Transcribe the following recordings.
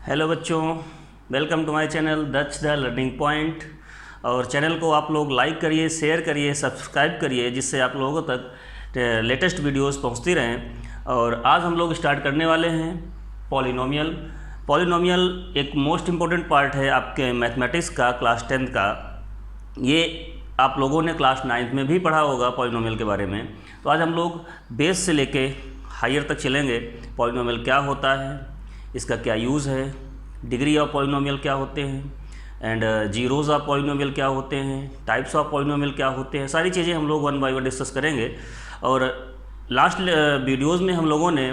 Hello बच्चों, welcome to my channel Daksh the learning point. और channel को आप लोग लाइक करिए, शेयर करिए, सब्सक्राइब करिए, जिससे आप लोगों तक लेटेस्ट वीडियोस पहुंचती रहें। और आज हम लोग स्टार्ट करने वाले हैं पॉलिनोमियल। पॉलिनोमियल एक मोस्ट इम्पॉर्टेंट पार्ट है आपके मैथमेटिक्स का, क्लास 10th का। ये आप लोगों ने क्लास 9th में भी पढ़ा होगा पॉलिनोमियल के बारे में। तो आज हम लोग बेस से लेके हायर तक चलेंगे। पॉलिनोमियल क्या होता है, इसका क्या यूज़ है, डिग्री ऑफ पॉलिनोमियल क्या होते हैं, एंड जीरोज़ ऑफ पॉलिनोमियल क्या होते हैं, टाइप्स ऑफ पॉलिनोमियल क्या होते हैं, सारी चीज़ें हम लोग वन बाय वन डिस्कस करेंगे। और लास्ट वीडियोस में हम लोगों ने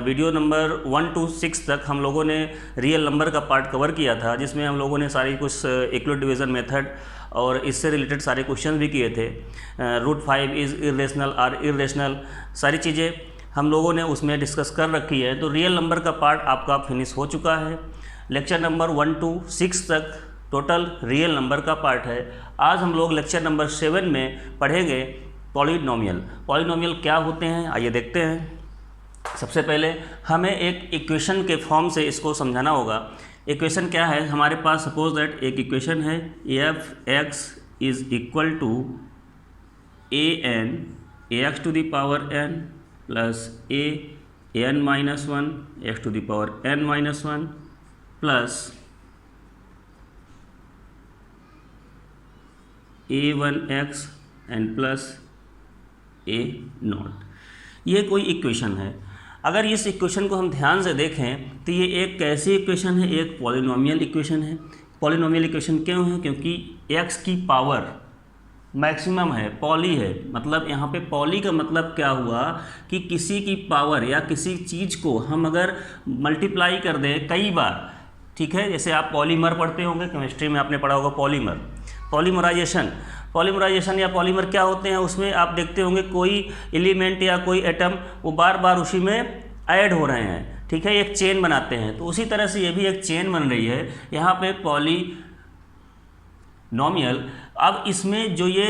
वीडियो नंबर 1 to 6 तक हम लोगों ने रियल नंबर का पार्ट कवर किया था, जिसमें हम लोगों ने सारी कुछ इक्वल डिवीज़न मेथड और इससे रिलेटेड सारे क्वेश्चन भी किए थे। √5 इज़ इरेशनल और इरेशनल, सारी चीज़ें हम लोगों ने उसमें डिस्कस कर रखी है। तो रियल नंबर का पार्ट आपका फिनिश हो चुका है। लेक्चर नंबर 1 to 6 तक टोटल रियल नंबर का पार्ट है। आज हम लोग लेक्चर नंबर 7 में पढ़ेंगे पॉलिनोमियल। पॉलिनोमियल क्या होते हैं आइए देखते हैं। सबसे पहले हमें एक इक्वेशन के फॉर्म से इसको समझाना होगा। इक्वेशन क्या है हमारे पास? सपोज दैट एक इक्वेशन है f(x) is equal to ax to the power n plus an minus 1 x to the power n minus 1 plus a1x and plus a0। ये कोई इक्वेशन है। अगर इस इक्वेशन को हम ध्यान से देखें तो ये एक कैसी इक्वेशन है? एक पॉलिनोमियल इक्वेशन है। पॉलिनोमियल इक्वेशन क्यों है? क्योंकि x की पावर मैक्सिमम है, पॉली है। मतलब यहाँ पे पॉली का मतलब क्या हुआ कि किसी की पावर या किसी चीज़ को हम अगर मल्टीप्लाई कर दें कई बार, ठीक है। जैसे आप पॉलीमर पढ़ते होंगे, केमिस्ट्री में आपने पढ़ा होगा पॉलीमर, पॉलीमराइजेशन या पॉलीमर क्या होते हैं? उसमें आप देखते होंगे कोई एलिमेंट या कोई एटम वो बार बार उसी में ऐड हो रहे हैं, ठीक है, एक चेन बनाते हैं। तो उसी तरह से ये भी एक चेन बन रही है यहाँ पे पॉलिनोमियल। अब इसमें जो ये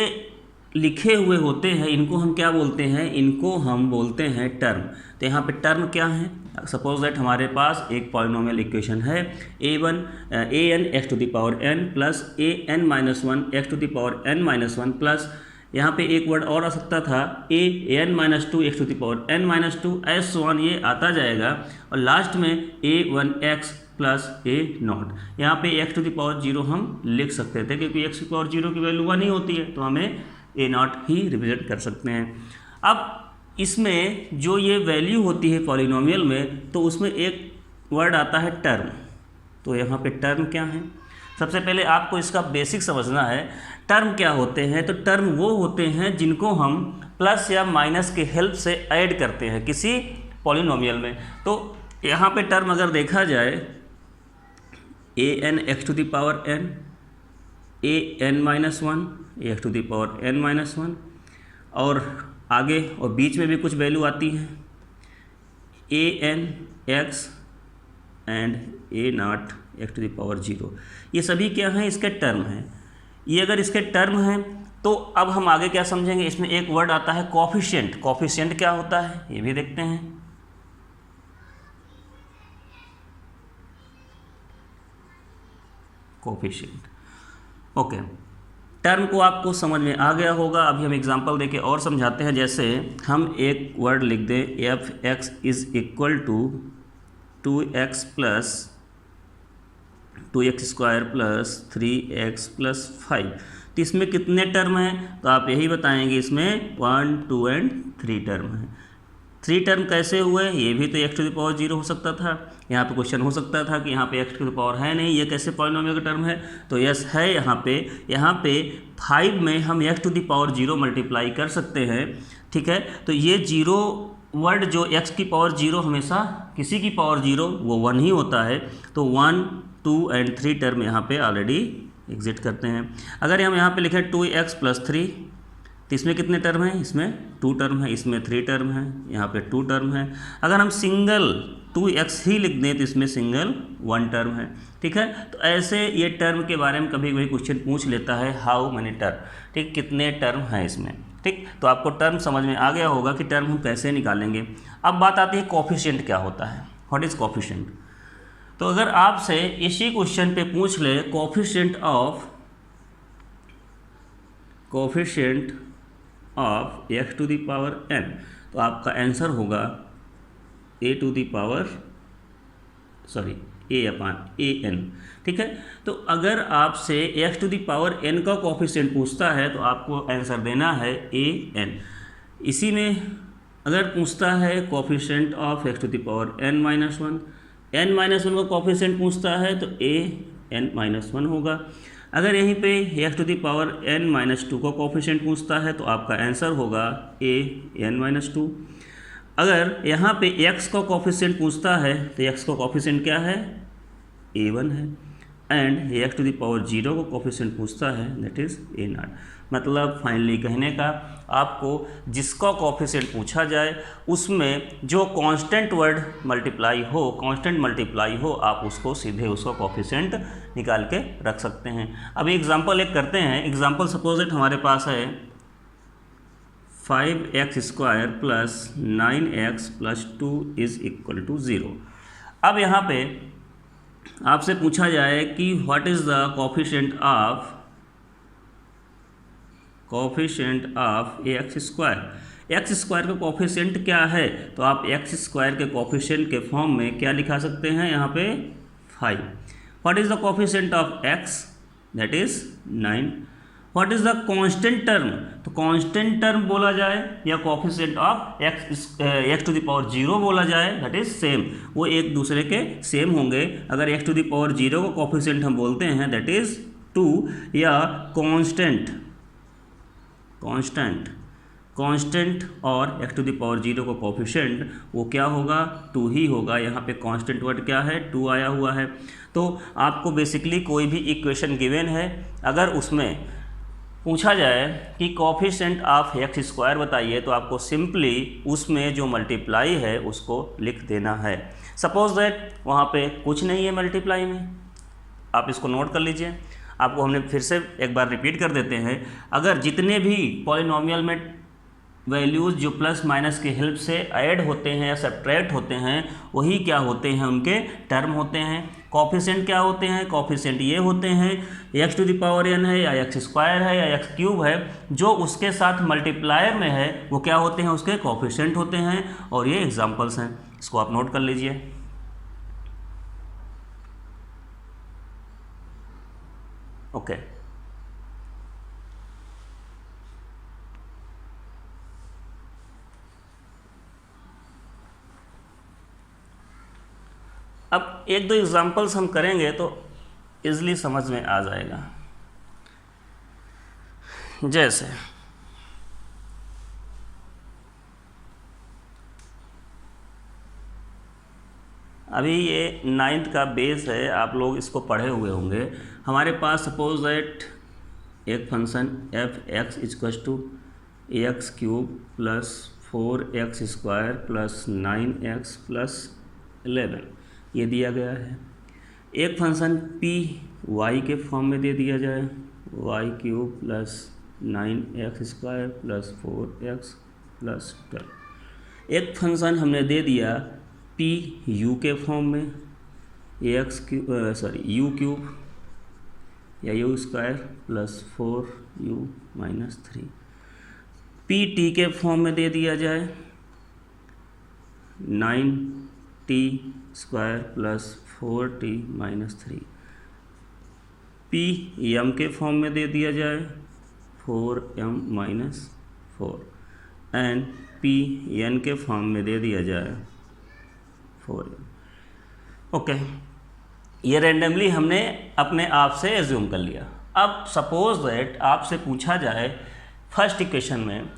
लिखे हुए होते हैं इनको हम क्या बोलते हैं? इनको हम बोलते हैं टर्म। तो यहाँ पे टर्म क्या है? सपोज दैट हमारे पास एक पॉलिनोमियल इक्वेशन है an x to the power n plus an minus 1 x to the power n minus 1 plus यहाँ पे एक वर्ड और आ सकता था an minus 2 x to the power n minus 2 s1 ये आता जाएगा। और लास्ट में a1x प्लस a0। यहाँ पे x टू द पावर 0 हम लिख सकते थे, क्योंकि x टू द पावर 0 की वैल्यू 1 ही होती है, तो हमें a0 ही रिप्रेजेंट कर सकते हैं। अब इसमें जो ये वैल्यू होती है पॉलिनोमियल में, तो उसमें एक वर्ड आता है टर्म। तो यहाँ पे टर्म क्या है? सबसे पहले आपको इसका बेसिक समझना है। टर्म क्या होते हैं? तो टर्म वो होते हैं जिनको हम प्लस या माइनस के हेल्प से ऐड करते हैं किसी पॉलिनोमियल में। तो यहाँ पे टर्म अगर देखा जाए an x to the power n, an minus 1 x to the power n minus 1, और आगे और बीच में भी कुछ वैल्यू आती है an x and a0 x to the power 0। ये सभी क्या हैं? इसके टर्म हैं। ये अगर इसके टर्म हैं तो अब हम आगे क्या समझेंगे? इसमें एक वर्ड आता है कोफिशिएंट। कोफिशिएंट क्या होता है ये भी देखते हैं। Coefficient, okay. टर्म को आपको समझ में आ गया होगा। अभी हम एग्जांपल देके और समझाते हैं। जैसे हम एक वर्ड लिख दें f(x) is equal to 2x plus 2x square plus 3x plus 5। तो इसमें कितने टर्म हैं? तो आप यही बताएंगे। इसमें 1, 2 एंड 3 टर्म हैं। 3 टर्म कैसे हुए? ये भी तो x टू द पावर 0 हो सकता था। यहाँ पे क्वेश्चन हो सकता था कि यहाँ पे x टू द पावर है नहीं, ये कैसे पॉलिनोमियल का टर्म है? तो यस है यहाँ पे 5 में हम x to the power 0 multiply कर सकते हैं, ठीक है। तो ये 0 वर्ड जो x की पावर 0 हमेशा किसी की पावर 0 वो 1 ही होता है। तो 1, 2 एंड 3 टर्म यहाँ पे ऑलरेडी एग्जिट करते हैं। अगर हम यहाँ पे लिखें 2x प्लस 3, तो इसमें कितने टर्म हैं? इसमें 2 टर्म है, इसमें 3 टर्म है, यहाँ पे 2 टर्म है। अगर हम सिंगल 2x ही लिख दें तो इसमें सिंगल 1 टर्म है, ठीक है। तो ऐसे ये टर्म के बारे में कभी कभी क्वेश्चन पूछ लेता है, हाउ मैनी टर्म, ठीक, कितने टर्म हैं इसमें, ठीक। तो आपको टर्म समझ में आ गया होगा कि टर्म हम कैसे निकालेंगे। अब बात आती है कोफिशिएंट क्या होता है। What is coefficient? तो अगर आपसे इसी क्वेश्चन पे पूछ ले coefficient of x to the power n, तो आपका आंसर होगा a/an। ठीक है, तो अगर आपसे x to the power n का कोफिशिएंट पूछता है तो आपको आंसर देना है an। इसी में अगर पूछता है coefficient of x to the power n-1 का कोफिशिएंट पूछता है तो an-1 होगा। अगर यहीं पे x to the power n-2 का कोफिशिएंट पूछता है तो आपका आंसर होगा an-2। अगर यहाँ पे x का कोफिशिएंट पूछता है तो x का कोफिशिएंट क्या है, a1 है, and x to the power 0 का कोफिशिएंट पूछता है दैट इज़ a0। मतलब फाइनली कहने का, आपको जिसका कोफिशिएंट पूछा जाए उसमें जो कांस्टेंट मल्टीप्लाई हो आप उसको सीधे उसका कोफिशिएंट निकाल के रख सकते हैं। अब एग्जांपल एक करते हैं। एग्जांपल सपोज इट हमारे पास है 5x² plus 9x plus 2 is equal to 0। अब यहाँ पे आपसे पूछा जाए कि what is the coefficient of x² का कोफिशिएंट क्या है, तो आप x² के कोफिशिएंट के फॉर्म में क्या लिखा सकते हैं यहाँ पे 5। What is the coefficient of x, that is 9। What is the constant term, तो कांस्टेंट टर्म बोला जाए या coefficient of x to the power 0 बोला जाए दैट इज सेम, वो एक दूसरे के सेम होंगे। अगर x टू द पावर 0 का कोफिशिएंट हम बोलते हैं दैट इज 2, या कांस्टेंट और x टू द पावर 0 का कोफिशिएंट वो क्या होगा, 2 ही होगा। यहाँ पे कांस्टेंट वर्ड क्या है, 2 आया हुआ है। तो आपको बेसिकली कोई भी इक्वेशन गिवन है, अगर उसमें पूछा जाए कि कोफिशिएंट ऑफ x² बताइए तो आपको सिंपली उसमें जो मल्टीप्लाई है उसको लिख देना है। सपोज दैट वहाँ पे कुछ नहीं है मल्टीप्लाई में, आप इसको नोट कर लीजिए। आपको हमने फिर से एक बार रिपीट कर देते हैं। अगर जितने भी पॉलिनोमियल में वैल्यूज़ जो प्लस माइनस की हेल्प से ऐड होते हैं या सब्ट्रैक्ट होते हैं वही क्या होते हैं, उनके टर्म होते हैं। कोफिशिएंट क्या होते हैं, कोफिशिएंट ये होते हैं x to the power n है या x² है या x³ है, जो उसके साथ मल्टीप्लायर में है वो क्या होते हैं, उसके कोफिशिएंट होते हैं। और ये एग्जांपल्स हैं, इसको आप नोट कर लीजिए। ओके अब एक दो एग्जांपल्स हम करेंगे तो इजली समझ में आ जाएगा। जैसे अभी ये 9th का बेस है, आप लोग इसको पढ़े हुए होंगे। हमारे पास सपोज दैट एक function f(x) equals to x³ plus 4x² plus 9x plus 11 ये दिया गया है। एक फंक्शन p y के फॉर्म में दे दिया जाए y³ plus 9x² plus 4x plus 12। एक फंक्शन हमने दे दिया p u के फॉर्म में u³ या u² plus 4u minus 3। p t के फॉर्म में दे दिया जाए 9t² plus 4t minus 3। p m के फॉर्म में दे दिया जाए 4m minus 4 and p n के फॉर्म में दे दिया जाए 4m। ओके, ये रेंडमली हमने अपने आप से एज्यूम कर लिया। अब सपोज दैट आपसे पूछा जाए फर्स्ट इक्वेशन में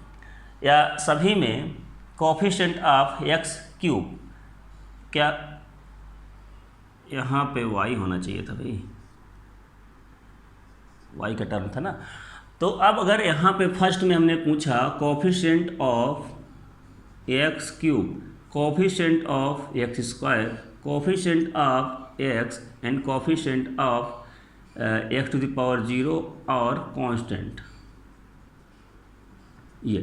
या सभी में कोफिशिएंट ऑफ x³ क्या यहाँ पे y होना चाहिए था भाई, y का टर्म था ना। तो अब अगर यहाँ पे फर्स्ट में हमने पूछा coefficient of x³ coefficient of x², coefficient of x and coefficient of x to the power 0 और कांस्टेंट। ये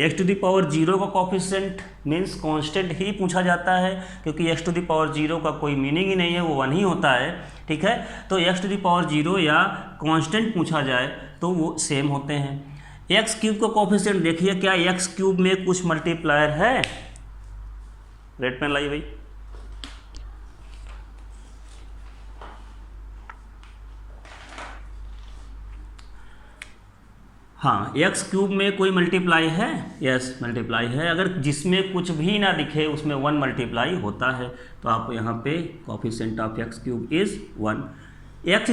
x to the power zero का कोफिशिएंट मीन्स कांस्टेंट ही पूछा जाता है, क्योंकि x to the power zero का कोई मीनिंग ही नहीं है, वो वन ही होता है। ठीक है, तो x to the power zero या कांस्टेंट पूछा जाए तो वो सेम होते हैं। एक्स क्यूब का कोफिशिएंट देखिए, क्या एक्स क्यूब में कुछ मल्टीप्लायर है? रेड पेन लाइए भाई। हाँ, एक्स क्यूब में कोई मल्टीप्लाई है? यस, मल्टीप्लाई है। अगर जिसमें कुछ भी ना दिखे उसमें वन मल्टीप्लाई होता है, तो आप यहाँ पे coefficient of x cube is one. X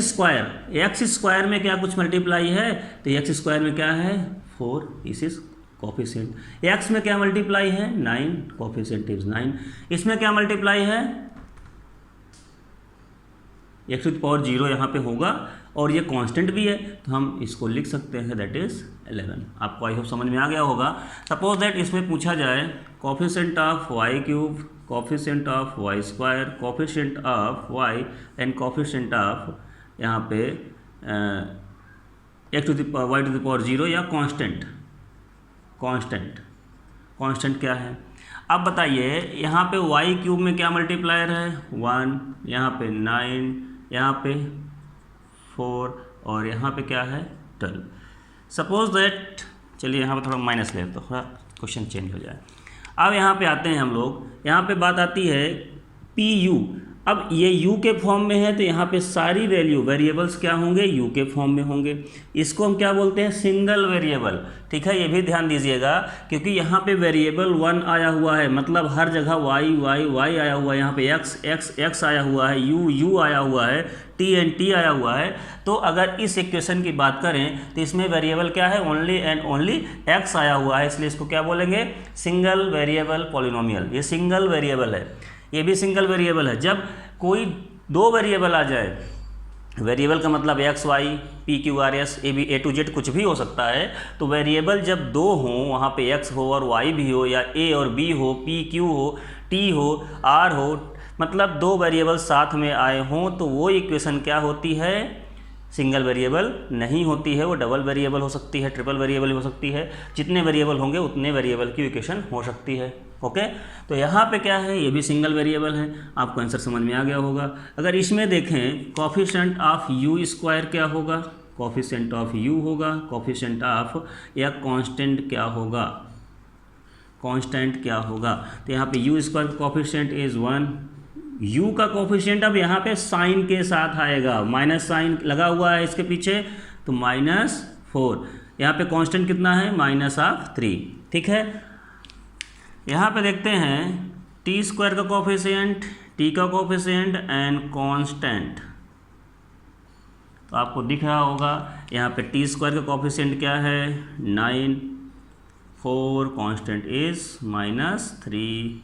square में क्या कुछ मल्टीप्लाई है? तो एक्स स्क्वायर में क्या है? 4, दिस इज कोफिशिएंट। एक्स में क्या मल्टीप्लाई है? 9, कोफिशिएंट इज 9। इसमें क्या मल्टीप्लाई है? X to the power zero यहाँ पे होगा और ये कांस्टेंट भी है, तो हम इसको लिख सकते हैं, दैट इज 11। आपको आई होप समझ में आ गया होगा। सपोज दैट इसमें पूछा जाए coefficient of y cube, coefficient of y square, coefficient of y and coefficient of यहाँ पे x to the y to the power zero या कांस्टेंट क्या है? अब बताइए, यहाँ पे वाई क्यूब में क्या मल्टीप्लायर है? 1, यहाँ पे 9, यहाँ पे 4 और यहाँ पे क्या है? 12। सपोज दैट, चलिए यहाँ पे थोड़ा माइनस ले तो थोड़ा क्वेश्चन चेंज हो जाए। अब यहाँ पे आते हैं हम लोग, यहाँ पे बात आती है पी यू। अब ये u के फॉर्म में है तो यहाँ पे सारी वैल्यू वेरिएबल्स क्या होंगे? u के फॉर्म में होंगे। इसको हम क्या बोलते हैं? Single variable. ठीक है, ये भी ध्यान दीजिएगा, क्योंकि यहाँ पे वेरिएबल 1 आया हुआ है, मतलब हर जगह y आया हुआ है, यहाँ पे x आया हुआ है, u आया हुआ है, t आया हुआ है। तो अगर इस इक्वेशन की बात करें तो इसमें वेरिएबल क्या है? ओनली एंड ओनली x आया हुआ है, इसलिए इसको क्या बोलेंगे? Single variable polynomial. ये सिंगल वेरिएबल है, ये भी सिंगल वेरिएबल है। जब कोई दो वेरिएबल आ जाए, वेरिएबल का मतलब x y p q r s a b a to z कुछ भी हो सकता है, तो वेरिएबल जब दो हों, वहाँ पे एक्स हो और वाई भी हो, या ए और बी हो, पी क्यू हो, टी हो, आर हो, मतलब दो वेरिएबल साथ में आए हों, तो वो इक्वेशन क्या होती है? सिंगल वेरिएबल नहीं होती है, वो डबल वेरिएबल हो सकती है, ट्रिपल वेरिएबल हो सकती है। जितने वेरिएबल होंगे उतने वेरिएबल की इक्वेशन हो सकती है। ओके, तो यहाँ पे क्या है? ये भी सिंगल वेरिएबल है। आपको आंसर समझ में आ गया होगा। अगर इसमें देखें, कोफिशिएंट ऑफ यू स्क्वायर क्या होगा? कोफिशिएंट ऑफ यू होगा, कोफिशिएंट ऑफ या कांस्टेंट क्या होगा? कांस्टेंट क्या होगा? तो यहाँ पे you square coefficient is 1। u का कोफिशिएंट अब यहाँ पे साइन के साथ आएगा, माइनस साइन लगा हुआ है इसके पीछे, तो -4। यहाँ पे कांस्टेंट कितना है? -3। ठीक है, यहाँ पे देखते हैं टी स्क्वायर का कोफिशिएंट, टी का कोफिशिएंट एंड कांस्टेंट। तो आपको दिख रहा होगा यहाँ पे टी स्क्वायर का कोफिशिएंट क्या है? 9, 4, कांस्टेंट इज -3।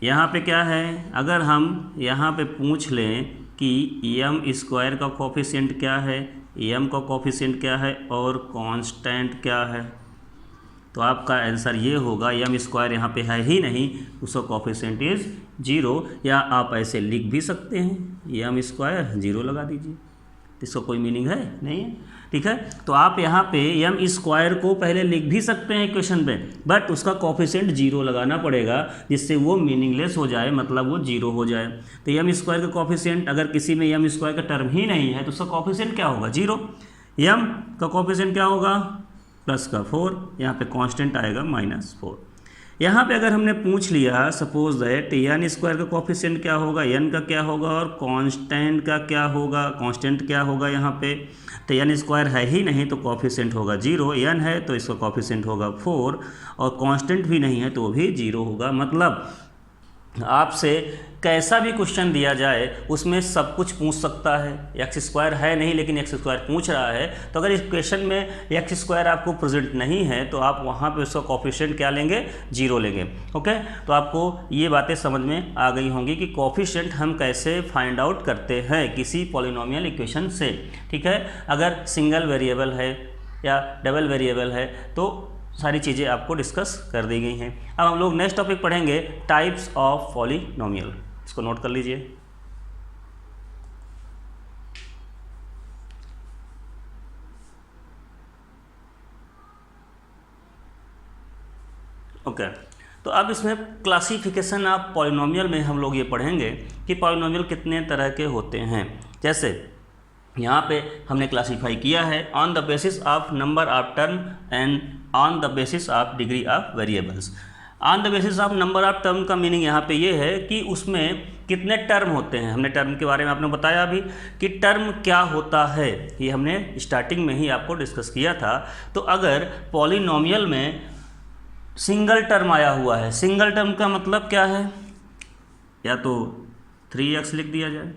यहाँ पे क्या है? अगर हम यहाँ पे पूछ लें कि एम स्क्वायर का कोफिशिएंट क्या है, एम का कोफिशिएंट क्या है और कांस्टेंट क्या है, तो आपका आंसर ये होगा, एम स्क्वायर यहाँ पे है ही नहीं, उसका कोफिशिएंट इज़ 0। या आप ऐसे लिख भी सकते हैं, एम स्क्वायर 0 लगा दीजिए, इसका कोई मीनिंग है नहीं है। ठीक है, तो आप यहाँ पे एम स्क्वायर को पहले लिख भी सकते हैं इक्वेशन में, बट उसका कोफिशिएंट 0 लगाना पड़ेगा, जिससे वो मीनिंगलेस हो जाए, मतलब वो 0 हो जाए। तो एम स्क्वायर का कोफिशिएंट, अगर किसी में एम स्क्वायर का टर्म ही नहीं है तो उसका कोफिशिएंट क्या होगा? 0। एम का कोफिशिएंट क्या होगा? प्लस का 4, यहाँ पे कांस्टेंट आएगा -4। यहाँ पे अगर हमने पूछ लिया सपोज दैट एन स्क्वायर का कोफिशिएंट क्या होगा, एन का क्या होगा और कांस्टेंट का क्या होगा, कांस्टेंट क्या होगा यहाँ पे, तो एन स्क्वायर है ही नहीं तो कोफिशिएंट होगा 0, एन है तो इसका कोफिशिएंट होगा 4 और कांस्टेंट भी नहीं है तो वो भी 0 होगा। मतलब आपसे कैसा भी क्वेश्चन दिया जाए उसमें सब कुछ पूछ सकता है। एक्स स्क्वायर है नहीं लेकिन एक्स स्क्वायर पूछ रहा है, तो अगर इस क्वेश्चन में एक्स स्क्वायर आपको प्रेजेंट नहीं है तो आप वहाँ पे उसका कोफिशिएंट क्या लेंगे? 0 लेंगे। ओके, तो आपको ये बातें समझ में आ गई होंगी कि कोफिशिएंट हम कैसे फाइंड आउट करते हैं किसी पॉलिनोमियल इक्वेशन से। ठीक है, अगर सिंगल वेरिएबल है या डबल वेरिएबल है तो सारी चीज़ें आपको डिस्कस कर दी गई हैं। अब हम लोग नेक्स्ट टॉपिक पढ़ेंगे, टाइप्स ऑफ पॉलिनोमियल। इसको नोट कर लीजिए। ओके, तो अब इसमें क्लासिफिकेशन ऑफ पॉलिनोमियल में हम लोग ये पढ़ेंगे कि पॉलिनोमियल कितने तरह के होते हैं। जैसे यहाँ पे हमने क्लासीफाई किया है on the basis of number of term and on the basis of degree of variables. On the basis of number of term का मीनिंग यहाँ पे ये है कि उसमें कितने टर्म होते हैं। हमने टर्म के बारे में आपने बताया अभी कि टर्म क्या होता है, ये हमने स्टार्टिंग में ही आपको डिस्कस किया था। तो अगर पॉलिनोमियल में सिंगल टर्म आया हुआ है, सिंगल टर्म का मतलब क्या है, या तो 3x लिख दिया जाए,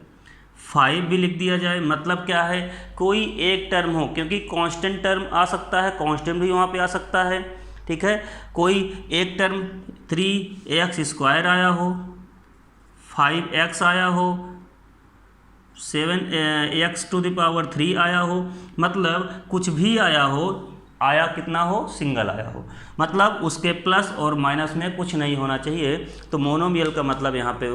5 भी लिख दिया जाए, मतलब क्या है, कोई एक टर्म हो, क्योंकि कांस्टेंट टर्म आ सकता है, कांस्टेंट भी वहाँ पे आ सकता है, ठीक है। कोई एक टर्म 3x² आया हो, 5x आया हो, 7x⁻³ आया हो, मतलब कुछ भी आया हो, आया कितना हो, सिंगल आया हो, मतलब उसके प्लस और माइनस में कुछ नहीं होना चाहिए। तो मोनोमियल का मतलब यहाँ पे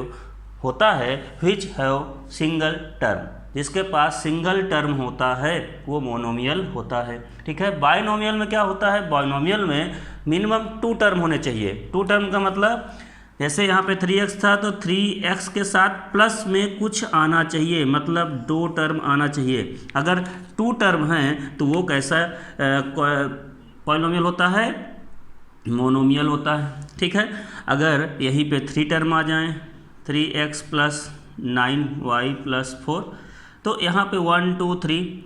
होता है विच हैव सिंगल टर्म, जिसके पास सिंगल टर्म होता है वो मोनोमियल होता है, ठीक है। बाइनोमियल में क्या होता है, बाइनोमियल में मिनिमम 2 टर्म होने चाहिए। 2 टर्म का मतलब जैसे यहाँ पे 3x था तो 3x के साथ प्लस में कुछ आना चाहिए, मतलब 2 टर्म आना चाहिए। अगर 2 टर्म हैं तो वो कैसा पॉलिनोमियल होता है, मोनोमियल होता है, ठीक है। अगर यहीं पे 3 टर्म आ जाएं, 3x + 9y + 4, तो यहाँ पे 1 2 3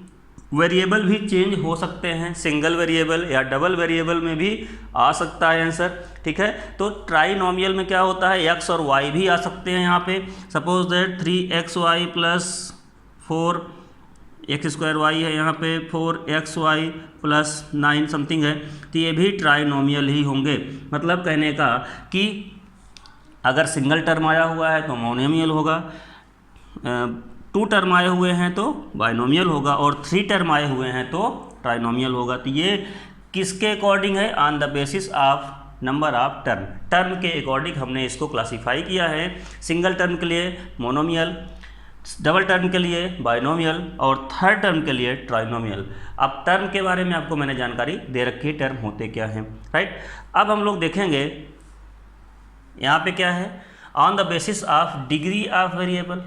वेरिएबल भी चेंज हो सकते हैं, सिंगल वेरिएबल या डबल वेरिएबल में भी आ सकता है आंसर, ठीक है। तो ट्राइनोमियल में क्या होता है, x और y भी आ सकते हैं। यहाँ पे सपोज दैट 3xy + 4x² है, यहाँ पे 4xy + 9 समथिंग है, तो ये भी ट्राइनोमियल ही होंगे। मतलब कहने का कि अगर सिंगल टर्म आया हुआ है तो मोनोमियल होगा, 2 टर्म आए हुए हैं तो बाइनोमियल होगा, और 3 टर्म आए हुए हैं तो ट्राइनोमियल होगा। तो ये किसके अकॉर्डिंग है, on the basis of number of term, term के अकॉर्डिंग हमने इसको क्लासीफाई किया है। सिंगल टर्म के लिए मोनोमियल, डबल टर्म के लिए बाइनोमियल, और थर्ड टर्म के लिए ट्राइनोमियल। अब टर्म के बारे में आपको मैंने जानकारी दे रखी है, टर्म होते क्या हैं, राइट। अब हम लोग देखेंगे यहाँ पे क्या है, on the basis of degree of variable.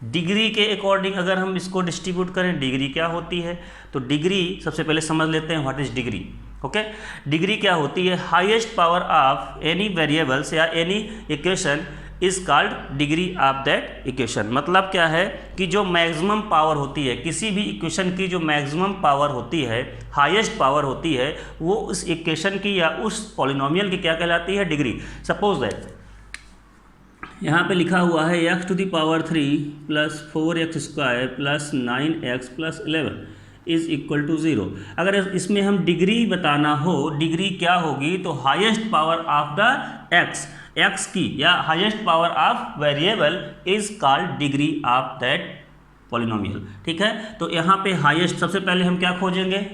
Degree के अकॉर्डिंग अगर हम इसको डिस्ट्रीब्यूट करें, डिग्री क्या होती है, तो डिग्री सबसे पहले समझ लेते हैं what is degree. Okay, degree क्या होती है, highest power of any variables या any equation is called degree of that equation. मतलब क्या है कि जो मैक्सिमम पावर होती है किसी भी इक्वेशन की, जो मैक्सिमम पावर होती है, हाईएस्ट पावर होती है, वो उस इक्वेशन की या उस पॉलिनोमियल की क्या कहलाती है, डिग्री। सपोज दैट यहाँ पे लिखा हुआ है x⁻³ + 4x² + 9x + 11 is equal to 0। अगर इसमें हम डिग्री बताना हो, डिग्री क्या होगी, तो highest power of the x की या highest power of variable is called degree of that polynomial, ठीक है। तो यहाँ पे हाईएस्ट सबसे पहले हम क्या खोजेंगे,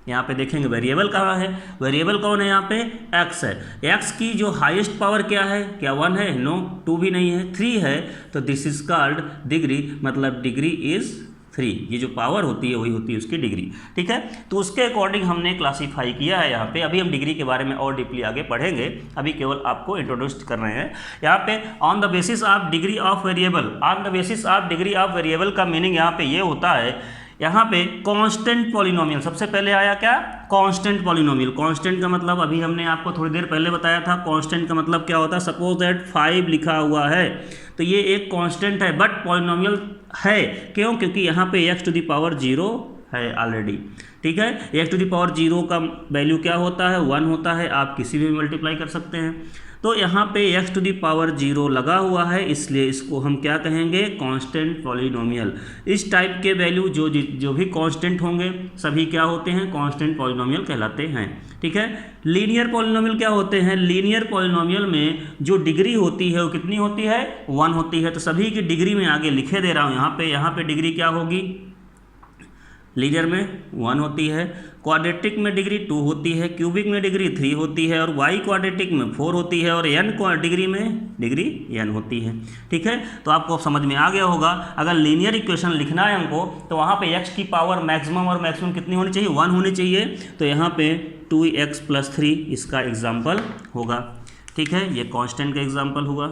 यहाँ पे देखेंगे वेरिएबल कहाँ है, वेरिएबल कौन है, यहाँ पे x है। x की जो हाईएस्ट पावर क्या है, क्या 1 है, नो, 2 भी नहीं है, 3 है, तो दिस इज कॉल्ड डिग्री, मतलब डिग्री इज 3। ये जो पावर होती है वही होती है उसकी डिग्री, ठीक है। तो उसके अकॉर्डिंग हमने क्लासीफाई किया है यहाँ पे। अभी हम डिग्री के बारे में और डीपली आगे पढ़ेंगे, अभी केवल आपको इंट्रोड्यूस कर रहे हैं। यहाँ पे on the basis of degree of variable, on the basis of degree of variable का मीनिंग यहाँ पे ये होता है, यहाँ पे कांस्टेंट पॉलिनोमियल सबसे पहले आया, क्या, कांस्टेंट पॉलिनोमियल। कांस्टेंट का मतलब अभी हमने आपको थोड़ी देर पहले बताया था, कांस्टेंट का मतलब क्या होता है। सपोज दैट 5 लिखा हुआ है तो ये एक कांस्टेंट है, बट पॉलिनोमियल है, क्यों, क्योंकि यहाँ पे x⁻0 है ऑलरेडी, ठीक है। x⁻0 का वैल्यू क्या होता है, 1 होता है, आप किसी भी मल्टीप्लाई कर सकते हैं। तो यहाँ पे x⁻0 लगा हुआ है, इसलिए इसको हम क्या कहेंगे, कांस्टेंट पॉलिनोमियल। इस टाइप के वैल्यू जो भी कांस्टेंट होंगे सभी क्या होते हैं, कांस्टेंट पॉलिनोमियल कहलाते हैं, ठीक है। लीनियर पॉलिनोमियल क्या होते हैं, लीनियर पॉलिनोमियल में जो डिग्री होती है वो कितनी होती है, 1 होती है। तो सभी की डिग्री में आगे लिखे दे रहा हूँ यहाँ पे डिग्री क्या होगी, लीनियर में 1 होती है, क्वाड्रेटिक में डिग्री 2 होती है, क्यूबिक में डिग्री 3 होती है, और वाई क्वाड्रेटिक में 4 होती है, और एन डिग्री में डिग्री n होती है, ठीक है। तो आपको समझ में आ गया होगा। अगर लीनियर इक्वेशन लिखना है हमको तो वहाँ पे x की पावर मैक्सिमम और मैक्सिमम कितनी होनी चाहिए, 1 होनी चाहिए। तो यहाँ पे 2x + 3 इसका एग्जाम्पल होगा, ठीक है, ये कांस्टेंट का एग्जांपल हुआ।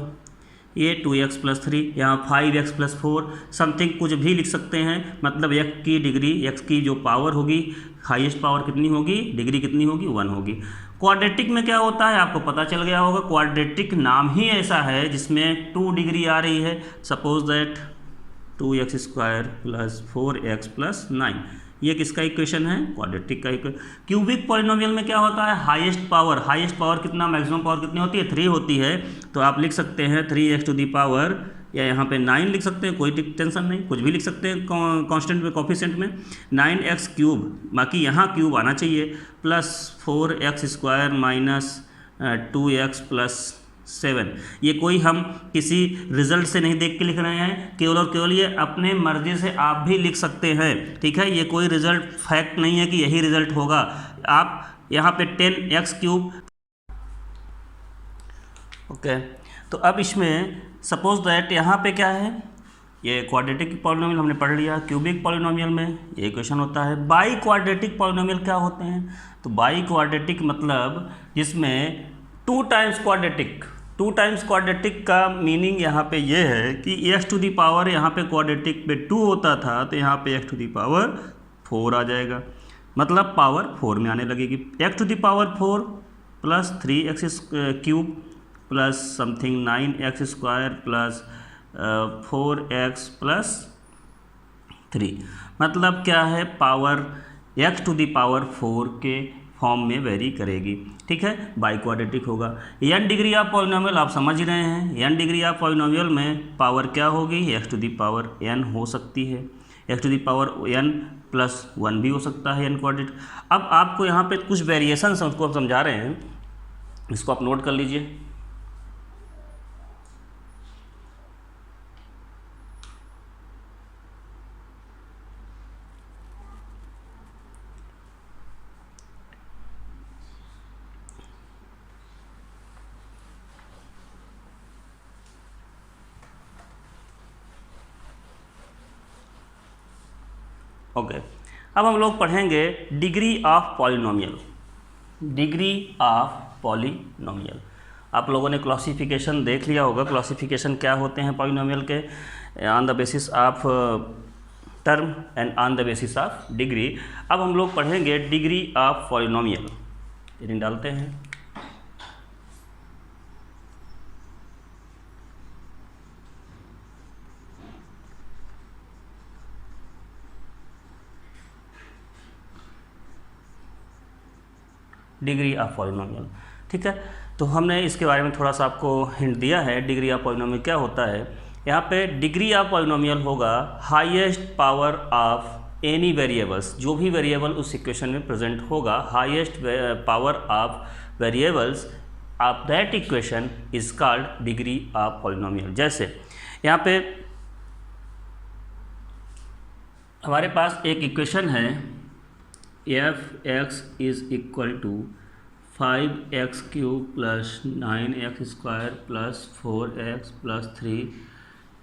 ये 2x+3, यहाँ 5x+4 समथिंग कुछ भी लिख सकते हैं, मतलब x की डिग्री, x की जो पावर होगी, हाईएस्ट पावर कितनी होगी, डिग्री कितनी होगी, 1 होगी। क्वाड्रेटिक में क्या होता है आपको पता चल गया होगा, क्वाड्रेटिक नाम ही ऐसा है जिसमें 2 डिग्री आ रही है। सपोज दैट 2x² + 4x + 9, ये किसका इक्वेशन है, क्वाड्रेटिक का इक्वेशन। क्यूबिक पॉलिनोमियल में क्या होता है, हाईएस्ट पावर कितना, मैक्सिमम पावर कितनी होती है, 3 होती है। तो आप लिख सकते हैं 3x⁴, या यहाँ पे 9 लिख सकते हैं, कोई टेंशन नहीं, कुछ भी लिख सकते हैं कांस्टेंट में, कोफिशिएंट में 9x³, बाकी यहाँ क्यूब आना चाहिए, प्लस 4x² - 2x + 7। ये कोई हम किसी रिजल्ट से नहीं देख के लिख रहे हैं, केवल और केवल ये अपने मर्जी से आप भी लिख सकते हैं, ठीक है। ये कोई रिजल्ट फैक्ट नहीं है कि यही रिजल्ट होगा। आप यहाँ पे 10x³, ओके। तो अब इसमें सपोज दैट यहाँ पे क्या है, ये क्वाड्रेटिक पॉलिनोमियल हमने पढ़ लिया। क्यूबिक पॉलिनोमियल में ये इक्वेशन होता है। बाई क्वाड्रेटिक पॉलिनोमियल क्या होते हैं, तो बाई क्वाड्रेटिक मतलब जिसमें 2 टाइम्स क्वाड्रेटिक का मीनिंग यहाँ पे ये है कि x⁴ यहाँ पे क्वाड्रेटिक पे 2 होता था, तो यहाँ पे x⁴ आ जाएगा, मतलब पावर 4 में आने लगेगी। x⁴ plus 3x³ plus something 9x² plus 4x + 3, मतलब क्या है, पावर x⁴ के फॉर्म में वेरी करेगी, ठीक है, बाई क्वाड्रेटिक होगा। n डिग्री ऑफ पॉलिनोमियल आप समझ ही रहे हैं, n डिग्री ऑफ पॉलिनोमियल में पावर क्या होगी, x⁴n हो सकती है, x⁴n + 1 भी हो सकता है n क्वाड्रेटिक। अब आपको यहाँ पे कुछ वेरिएशन उसको आप समझा रहे हैं, इसको आप नोट कर लीजिए। ओके, अब हम लोग पढ़ेंगे डिग्री ऑफ पॉलिनोमियल। आप लोगों ने क्लासिफिकेशन देख लिया होगा, क्लासिफिकेशन क्या होते हैं पॉलिनोमियल के, on the basis of term and on the basis of degree. अब हम लोग पढ़ेंगे डिग्री ऑफ पॉलिनोमियल, इन्हें डालते हैं। डिग्री ऑफ पॉलिनोमियल, ठीक है। तो हमने इसके बारे में थोड़ा सा आपको हिंट दिया है, डिग्री ऑफ पॉलिनोमियल क्या होता है। यहाँ पे डिग्री ऑफ पॉलिनोमियल होगा highest power of any variables, जो भी वेरिएबल उस इक्वेशन में प्रेजेंट होगा, highest power of variables of that equation is called degree of polynomial. जैसे यहाँ पे हमारे पास एक इक्वेशन है, f(x) = 5x³ + 9x² + 4x + 3,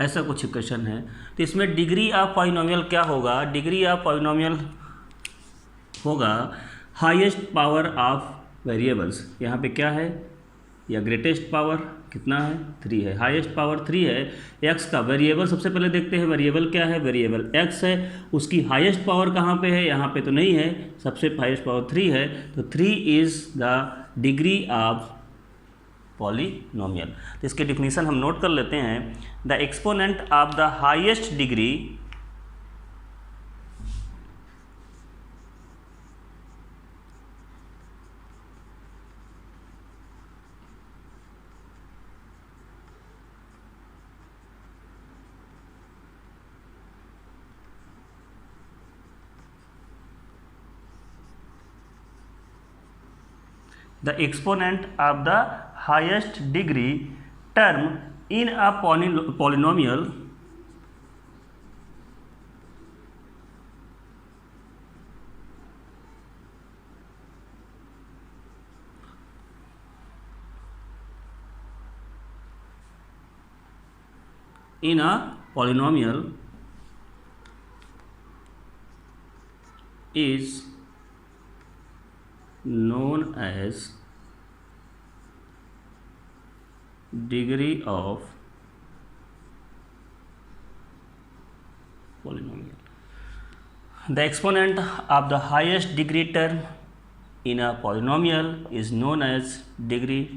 ऐसा कुछ इक्वेशन है। तो इसमें डिग्री ऑफ पॉलिनोमियल क्या होगा, डिग्री ऑफ पॉलिनोमियल होगा हाईएस्ट पावर ऑफ वेरिएबल्स। यहाँ पे क्या है, या ग्रेटेस्ट पावर कितना है, 3 है, हाईएस्ट पावर 3 है। x का वेरिएबल सबसे पहले देखते हैं, वेरिएबल क्या है, वेरिएबल x है, उसकी हाईएस्ट पावर कहाँ पे है, यहाँ पे तो नहीं है, सबसे हाईएस्ट पावर 3 है, तो 3 is the degree of polynomial. तो इसके डिफिनीशन हम नोट कर लेते हैं। The exponent of the highest degree the exponent of the highest degree term in a polynomial is known as degree of polynomial. The exponent of the highest degree term in a polynomial is known as degree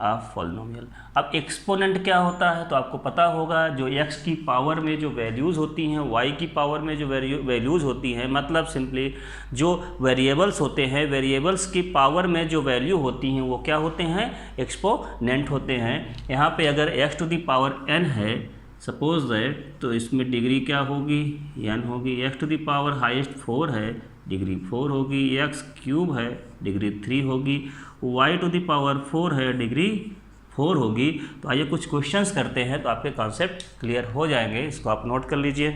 of polynomial. अब exponent क्या होता है तो आपको पता होगा, जो x की पावर में जो वैल्यूज़ होती हैं, y की पावर में जो वैल्यूज़ होती हैं, मतलब सिंपली जो वेरिएबल्स होते हैं, वेरिएबल्स की पावर में जो वैल्यू होती हैं वो क्या होते हैं, एक्सपोनेंट होते हैं। यहाँ पे अगर x to the power n है सपोज दैट, तो इसमें डिग्री क्या होगी, n होगी। x to the power highest 4 है, डिग्री 4 होगी। x क्यूब है, डिग्री 3 होगी। y टू द पावर 4 है, डिग्री 4 होगी। तो आइए कुछ क्वेश्चंस करते हैं तो आपके कॉन्सेप्ट क्लियर हो जाएंगे। इसको आप नोट कर लीजिए।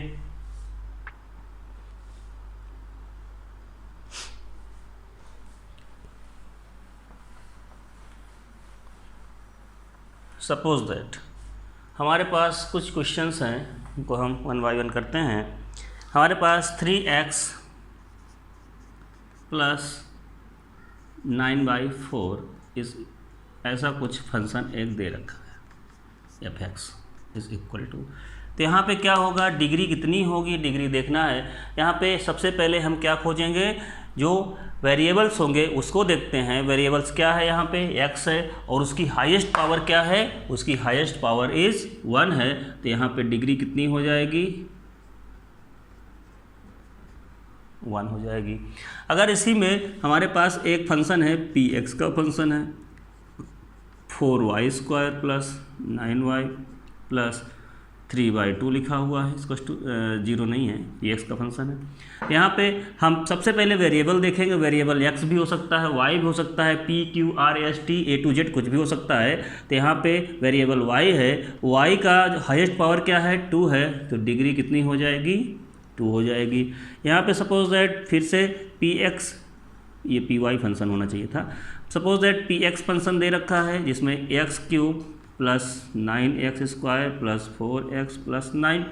सपोज दैट हमारे पास कुछ क्वेश्चंस हैं, उनको हम 1 बाय 1 करते हैं। हमारे पास 3x प्लस 9/4 इस ऐसा कुछ फंक्शन एक दे रखा है, f(x) इज इक्वल टू, तो यहाँ पे क्या होगा, डिग्री कितनी होगी, डिग्री देखना है। यहाँ पे सबसे पहले हम क्या खोजेंगे, जो वेरिएबल्स होंगे उसको देखते हैं। वेरिएबल्स क्या है, यहाँ पे x है और उसकी हाईएस्ट पावर क्या है, उसकी हाईएस्ट पावर इज़ 1 है। तो यहाँ पे डिग्री कितनी हो जाएगी, 1 हो जाएगी। अगर इसी में हमारे पास एक फंक्शन है px का फंक्शन है, 4y² प्लस 9y प्लस 3/2 लिखा हुआ है, इसको 0 नहीं है, px का फंक्शन है। यहाँ पे हम सबसे पहले वेरिएबल देखेंगे। वेरिएबल x भी हो सकता है, y भी हो सकता है, p q r s t a to z कुछ भी हो सकता है। तो यहाँ पे वेरिएबल y है, y का हाईएस्ट पावर क्या है, 2 है, तो डिग्री कितनी हो जाएगी, 2 हो जाएगी। यहाँ पे सपोज दैट फिर से px, ये py फंक्शन होना चाहिए था। सपोज दैट px फंक्शन दे रखा है जिसमें x cube plus 9x² plus 4x plus 9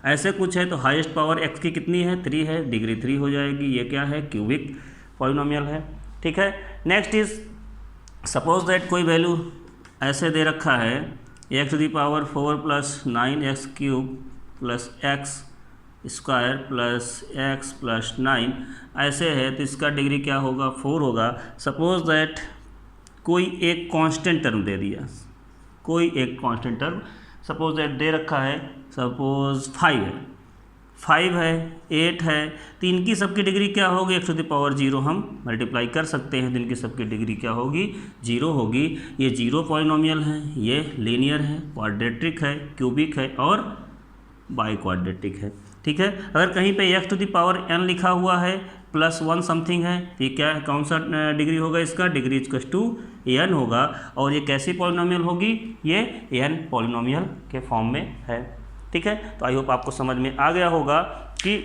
ऐसे कुछ है। तो हाईएस्ट पावर x की कितनी है, 3 है, डिग्री 3 हो जाएगी। ये क्या है, क्यूबिक पॉलिनोमियल है, ठीक है। नेक्स्ट इज सपोज दैट कोई वैल्यू ऐसे दे रखा है, x to the power 4 plus 9x³ plus x² plus x plus 9 ऐसे है। तो इसका डिग्री क्या होगा, 4 होगा। सपोज दैट कोई एक कांस्टेंट टर्म दे दिया, कोई एक constant term suppose that they रखा है, सपोज 5 है, 5 है, 8 है। तो इनकी सबकी डिग्री क्या होगी, x टू द पावर 0 हम मल्टीप्लाई कर सकते हैं, तो इनकी सबकी डिग्री क्या होगी, 0 होगी। ये 0 पॉलिनोमियल है, ये लीनियर है, क्वाड्रेटिक है, क्यूबिक है और बाई क्वाड्रेटिक है, ठीक है। अगर कहीं पे x to the power n लिखा हुआ है प्लस 1 समथिंग है, तो ये क्या है, कौन सा डिग्री होगा, इसका डिग्री इक्वल टू n होगा। और ये कैसी पॉलिनोमियल होगी, ये n पॉलिनोमियल के फॉर्म में है, ठीक है। तो आई होप आपको समझ में आ गया होगा कि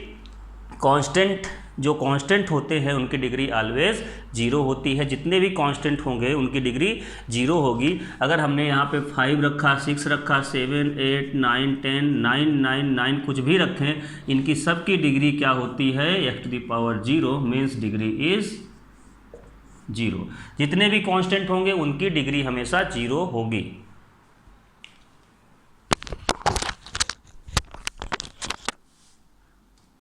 कांस्टेंट, जो कांस्टेंट होते हैं उनकी डिग्री ऑलवेज 0 होती है। जितने भी कांस्टेंट होंगे उनकी डिग्री 0 होगी। अगर हमने यहाँ पे 5 रखा, 6 रखा, 7, 8, 9, 10, 9, 9, 9 कुछ भी रखें, इनकी सबकी डिग्री क्या होती है, x to the power 0 means degree is 0। जितने भी कांस्टेंट होंगे उनकी डिग्री हमेशा 0 होगी।